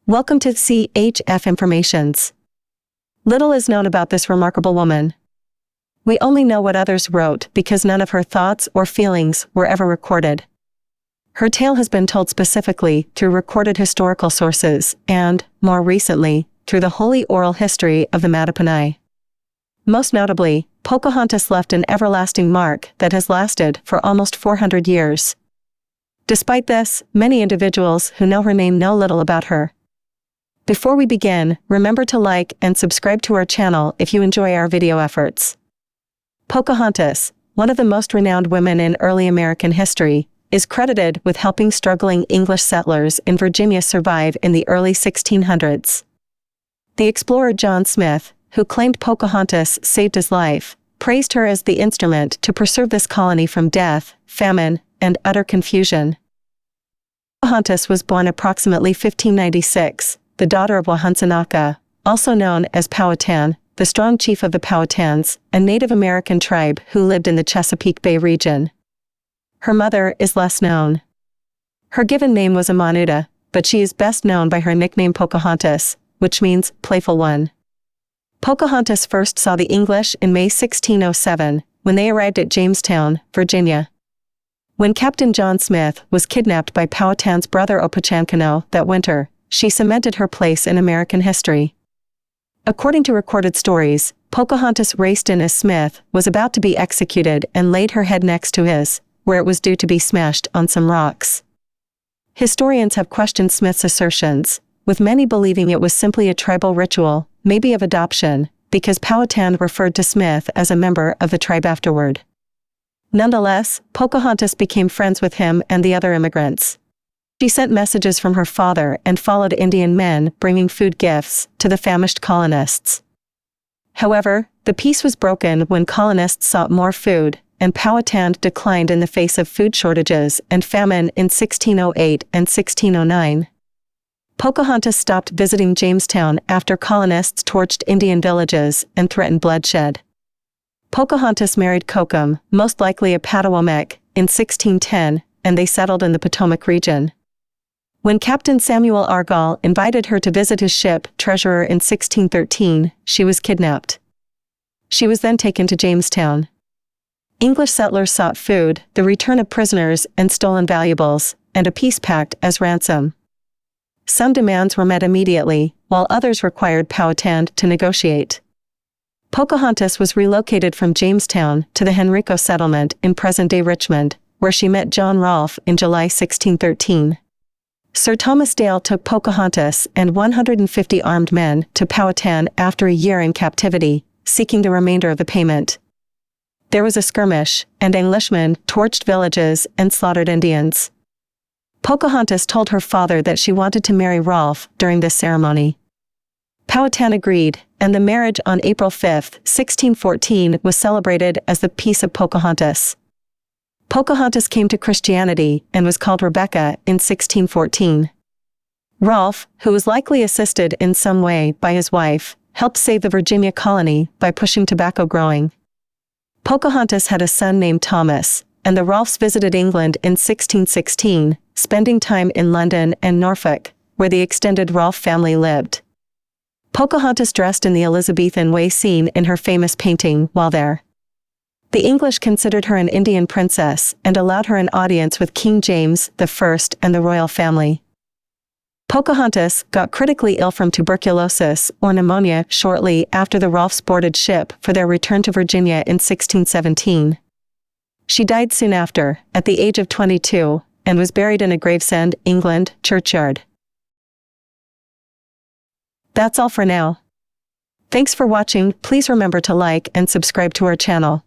Welcome to CHF Informations. Little is known about this remarkable woman. We only know what others wrote because none of her thoughts or feelings were ever recorded. Her tale has been told specifically through recorded historical sources and, more recently, through the holy oral history of the Mattaponi. Most notably, Pocahontas left an everlasting mark that has lasted for almost 400 years. Despite this, many individuals who know her name know little about her. Before we begin, remember to like and subscribe to our channel if you enjoy our video efforts. Pocahontas, one of the most renowned women in early American history, is credited with helping struggling English settlers in Virginia survive in the early 1600s. The explorer John Smith, who claimed Pocahontas saved his life, praised her as the instrument to preserve this colony from death, famine, and utter confusion. Pocahontas was born approximately 1596, the daughter of Wahansanaka, also known as Powhatan, the strong chief of the Powhatans, a Native American tribe who lived in the Chesapeake Bay region. Her mother is less known. Her given name was Amanuta, but she is best known by her nickname Pocahontas, which means playful one. Pocahontas first saw the English in May 1607, when they arrived at Jamestown, Virginia. When Captain John Smith was kidnapped by Powhatan's brother Opochancanoughh that winter, she cemented her place in American history. According to recorded stories, Pocahontas raced in as Smith was about to be executed and laid her head next to his, where it was due to be smashed on some rocks. Historians have questioned Smith's assertions, with many believing it was simply a tribal ritual, maybe of adoption, because Powhatan referred to Smith as a member of the tribe afterward. Nonetheless, Pocahontas became friends with him and the other immigrants. She sent messages from her father and followed Indian men bringing food gifts to the famished colonists. However, the peace was broken when colonists sought more food, and Powhatan declined in the face of food shortages and famine in 1608 and 1609. Pocahontas stopped visiting Jamestown after colonists torched Indian villages and threatened bloodshed. Pocahontas married Kokum, most likely a Patawamek, in 1610, and they settled in the Potomac region. When Captain Samuel Argall invited her to visit his ship, Treasurer, in 1613, she was kidnapped. She was then taken to Jamestown. English settlers sought food, the return of prisoners and stolen valuables, and a peace pact as ransom. Some demands were met immediately, while others required Powhatan to negotiate. Pocahontas was relocated from Jamestown to the Henrico settlement in present-day Richmond, where she met John Rolfe in July 1613. Sir Thomas Dale took Pocahontas and 150 armed men to Powhatan after a year in captivity, seeking the remainder of the payment. There was a skirmish, and Englishmen torched villages and slaughtered Indians. Pocahontas told her father that she wanted to marry Rolfe during this ceremony. Powhatan agreed, and the marriage on April 5, 1614 was celebrated as the Peace of Pocahontas. Pocahontas came to Christianity and was called Rebecca in 1614. Rolfe, who was likely assisted in some way by his wife, helped save the Virginia colony by pushing tobacco growing. Pocahontas had a son named Thomas, and the Rolfes visited England in 1616, spending time in London and Norfolk, where the extended Rolfe family lived. Pocahontas dressed in the Elizabethan way seen in her famous painting while there. The English considered her an Indian princess and allowed her an audience with King James I and the royal family. Pocahontas got critically ill from tuberculosis or pneumonia shortly after the Rolfes boarded ship for their return to Virginia in 1617. She died soon after, at the age of 22, and was buried in a Gravesend, England, churchyard. That's all for now. Thanks for watching. Please remember to like and subscribe to our channel.